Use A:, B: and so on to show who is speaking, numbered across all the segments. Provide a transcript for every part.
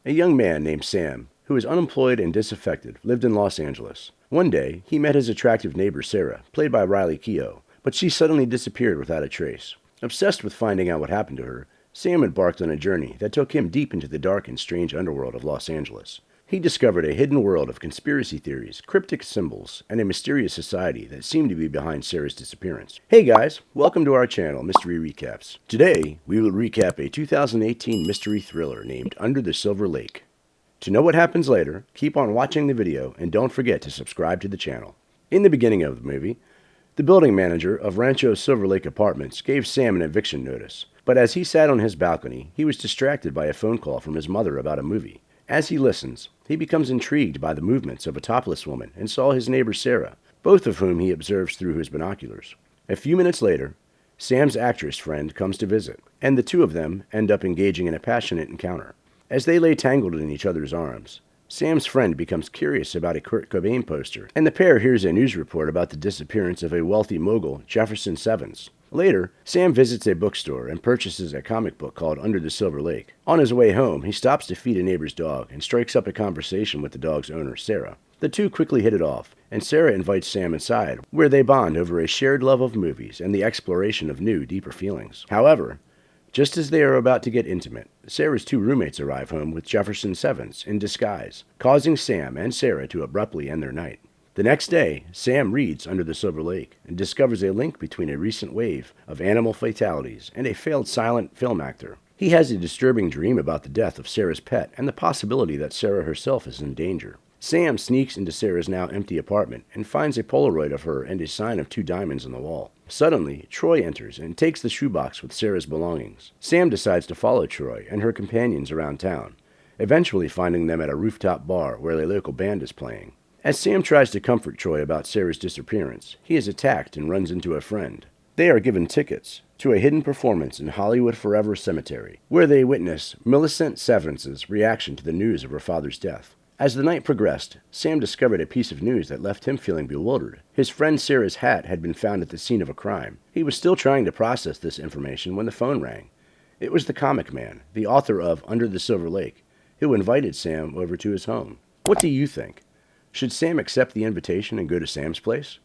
A: A young man named Sam, who was unemployed and disaffected, lived in Los Angeles. One day, he met his attractive neighbor Sarah, played by Riley Keough, but she suddenly disappeared without a trace. Obsessed with finding out what happened to her, Sam embarked on a journey that took him deep into the dark and strange underworld of Los Angeles. He discovered a hidden world of conspiracy theories, cryptic symbols, and a mysterious society that seemed to be behind Sarah's disappearance. Hey guys, welcome to our channel, Mystery Recaps. Today, we will recap a 2018 mystery thriller named Under the Silver Lake. To know what happens later, keep on watching the video and don't forget to subscribe to the channel. In the beginning of the movie, the building manager of Rancho Silver Lake Apartments gave Sam an eviction notice, but as he sat on his balcony, he was distracted by a phone call from his mother about a movie. As he listens, he becomes intrigued by the movements of a topless woman and saw his neighbor Sarah, both of whom he observes through his binoculars. A few minutes later, Sam's actress friend comes to visit, and the two of them end up engaging in a passionate encounter. As they lay tangled in each other's arms, Sam's friend becomes curious about a Kurt Cobain poster, and the pair hears a news report about the disappearance of a wealthy mogul, Jefferson Sevens. Later, Sam visits a bookstore and purchases a comic book called Under the Silver Lake. On his way home, he stops to feed a neighbor's dog and strikes up a conversation with the dog's owner, Sarah. The two quickly hit it off, and Sarah invites Sam inside, where they bond over a shared love of movies and the exploration of new, deeper feelings. However, just as they are about to get intimate, Sarah's two roommates arrive home with Jefferson Sevens in disguise, causing Sam and Sarah to abruptly end their night. The next day, Sam reads Under the Silver Lake and discovers a link between a recent wave of animal fatalities and a failed silent film actor. He has a disturbing dream about the death of Sarah's pet and the possibility that Sarah herself is in danger. Sam sneaks into Sarah's now empty apartment and finds a Polaroid of her and a sign of two diamonds on the wall. Suddenly, Troy enters and takes the shoebox with Sarah's belongings. Sam decides to follow Troy and her companions around town, eventually finding them at a rooftop bar where a local band is playing. As Sam tries to comfort Troy about Sarah's disappearance, he is attacked and runs into a friend. They are given tickets to a hidden performance in Hollywood Forever Cemetery, where they witness Millicent Sevens's reaction to the news of her father's death. As the night progressed, Sam discovered a piece of news that left him feeling bewildered. His friend Sarah's hat had been found at the scene of a crime. He was still trying to process this information when the phone rang. It was the comic man, the author of Under the Silver Lake, who invited Sam over to his home. What do you think? Should Sam accept the invitation and go to Sam's place?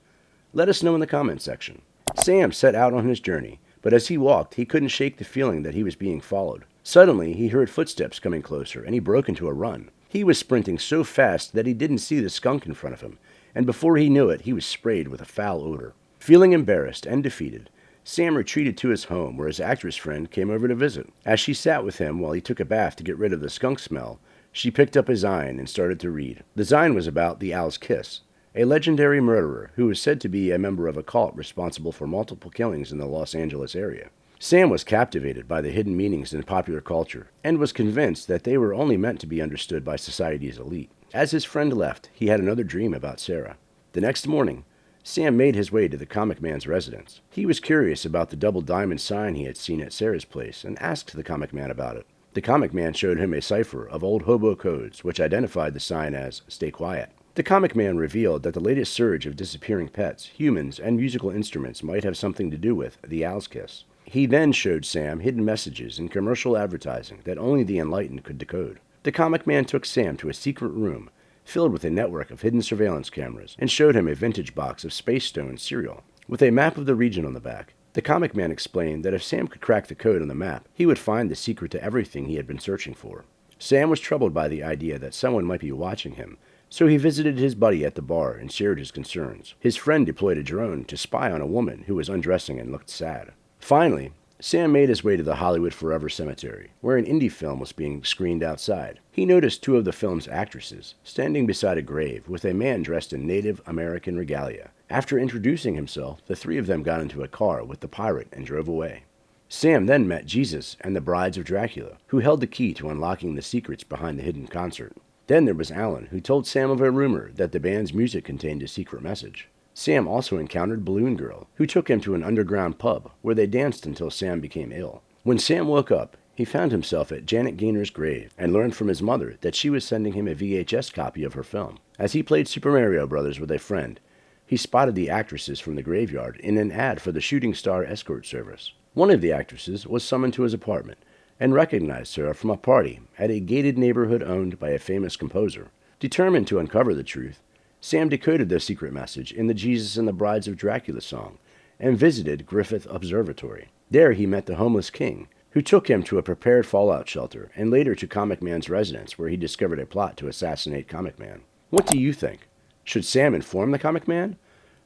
A: Let us know in the comment section. Sam set out on his journey, but as he walked, he couldn't shake the feeling that he was being followed. Suddenly, he heard footsteps coming closer, and he broke into a run. He was sprinting so fast that he didn't see the skunk in front of him, and before he knew it, he was sprayed with a foul odor. Feeling embarrassed and defeated, Sam retreated to his home where his actress friend came over to visit. As she sat with him while he took a bath to get rid of the skunk smell, she picked up a Zion and started to read. The Zion was about the Owl's Kiss, a legendary murderer who was said to be a member of a cult responsible for multiple killings in the Los Angeles area. Sam was captivated by the hidden meanings in popular culture and was convinced that they were only meant to be understood by society's elite. As his friend left, he had another dream about Sarah. The next morning, Sam made his way to the comic man's residence. He was curious about the double diamond sign he had seen at Sarah's place and asked the comic man about it. The comic man showed him a cipher of old hobo codes which identified the sign as "Stay Quiet." The comic man revealed that the latest surge of disappearing pets, humans, and musical instruments might have something to do with the Owl's Kiss. He then showed Sam hidden messages in commercial advertising that only the enlightened could decode. The comic man took Sam to a secret room filled with a network of hidden surveillance cameras and showed him a vintage box of Space Stone cereal with a map of the region on the back. The comic man explained that if Sam could crack the code on the map, he would find the secret to everything he had been searching for. Sam was troubled by the idea that someone might be watching him, so he visited his buddy at the bar and shared his concerns. His friend deployed a drone to spy on a woman who was undressing and looked sad. Finally, Sam made his way to the Hollywood Forever Cemetery, where an indie film was being screened outside. He noticed two of the film's actresses standing beside a grave with a man dressed in Native American regalia. After introducing himself, the three of them got into a car with the pirate and drove away. Sam then met Jesus and the Brides of Dracula, who held the key to unlocking the secrets behind the hidden concert. Then there was Alan, who told Sam of a rumor that the band's music contained a secret message. Sam also encountered Balloon Girl, who took him to an underground pub where they danced until Sam became ill. When Sam woke up, he found himself at Janet Gaynor's grave and learned from his mother that she was sending him a VHS copy of her film. As he played Super Mario Bros. With a friend, he spotted the actresses from the graveyard in an ad for the Shooting Star escort service. One of the actresses was summoned to his apartment, and recognized Sarah from a party at a gated neighborhood owned by a famous composer. Determined to uncover the truth, Sam decoded the secret message in the Jesus and the Brides of Dracula song and visited Griffith Observatory. There he met the homeless king, who took him to a prepared fallout shelter and later to Comic Man's residence where he discovered a plot to assassinate Comic Man. What do you think? Should Sam inform the Comic Man?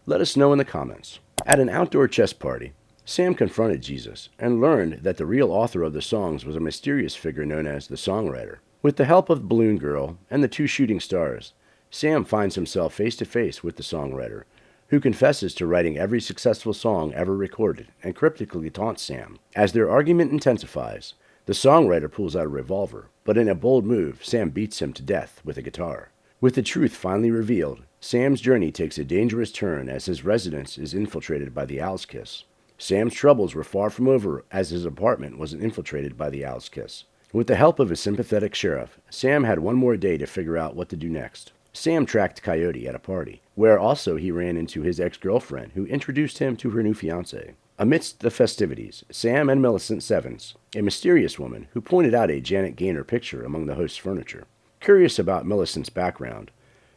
A: Let us know in the comments. At an outdoor chess party, Sam confronted Jesus and learned that the real author of the songs was a mysterious figure known as the Songwriter. With the help of Balloon Girl and the two shooting stars, Sam finds himself face to face with the Songwriter, who confesses to writing every successful song ever recorded and cryptically taunts Sam. As their argument intensifies, the Songwriter pulls out a revolver, but in a bold move, Sam beats him to death with a guitar. With the truth finally revealed, Sam's journey takes a dangerous turn as his residence is infiltrated by the Owl's Kiss. Sam's troubles were far from over as his apartment was infiltrated by the Owl's Kiss. With the help of his sympathetic sheriff, Sam had one more day to figure out what to do next. Sam tracked Coyote at a party, where also he ran into his ex-girlfriend, who introduced him to her new fiancé. Amidst the festivities, Sam and Millicent Sevens, a mysterious woman who pointed out a Janet Gaynor picture among the host's furniture. Curious about Millicent's background,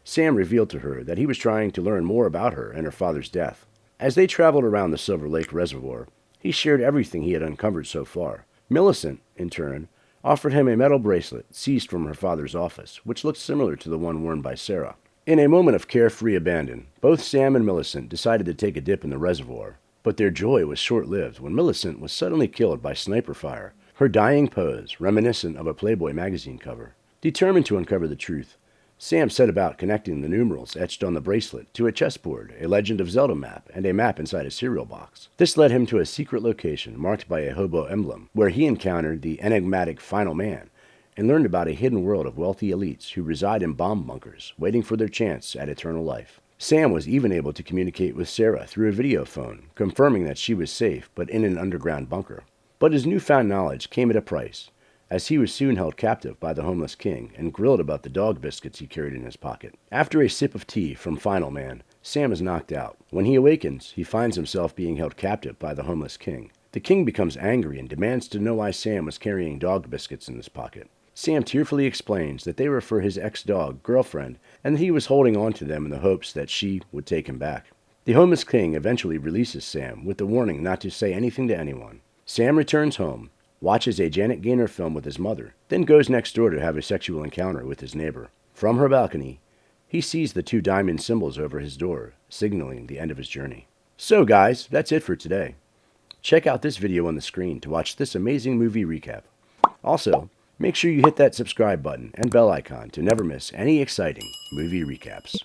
A: Sam revealed to her that he was trying to learn more about her and her father's death. As they traveled around the Silver Lake Reservoir, he shared everything he had uncovered so far. Millicent, in turn, offered him a metal bracelet seized from her father's office, which looked similar to the one worn by Sarah. In a moment of carefree abandon, both Sam and Millicent decided to take a dip in the reservoir, but their joy was short-lived when Millicent was suddenly killed by sniper fire, her dying pose reminiscent of a Playboy magazine cover. Determined to uncover the truth, Sam set about connecting the numerals etched on the bracelet to a chessboard, a Legend of Zelda map, and a map inside a cereal box. This led him to a secret location marked by a hobo emblem, where he encountered the enigmatic Final Man and learned about a hidden world of wealthy elites who reside in bomb bunkers, waiting for their chance at eternal life. Sam was even able to communicate with Sarah through a video phone, confirming that she was safe but in an underground bunker. But his newfound knowledge came at a price, as he was soon held captive by the homeless king and grilled about the dog biscuits he carried in his pocket. After a sip of tea from Final Man, Sam is knocked out. When he awakens, he finds himself being held captive by the homeless king. The king becomes angry and demands to know why Sam was carrying dog biscuits in his pocket. Sam tearfully explains that they were for his ex-dog girlfriend and that he was holding on to them in the hopes that she would take him back. The homeless king eventually releases Sam with the warning not to say anything to anyone. Sam returns home, watches a Janet Gaynor film with his mother, then goes next door to have a sexual encounter with his neighbor. From her balcony, he sees the two diamond symbols over his door, signaling the end of his journey. So guys, that's it for today. Check out this video on the screen to watch this amazing movie recap. Also, make sure you hit that subscribe button and bell icon to never miss any exciting movie recaps.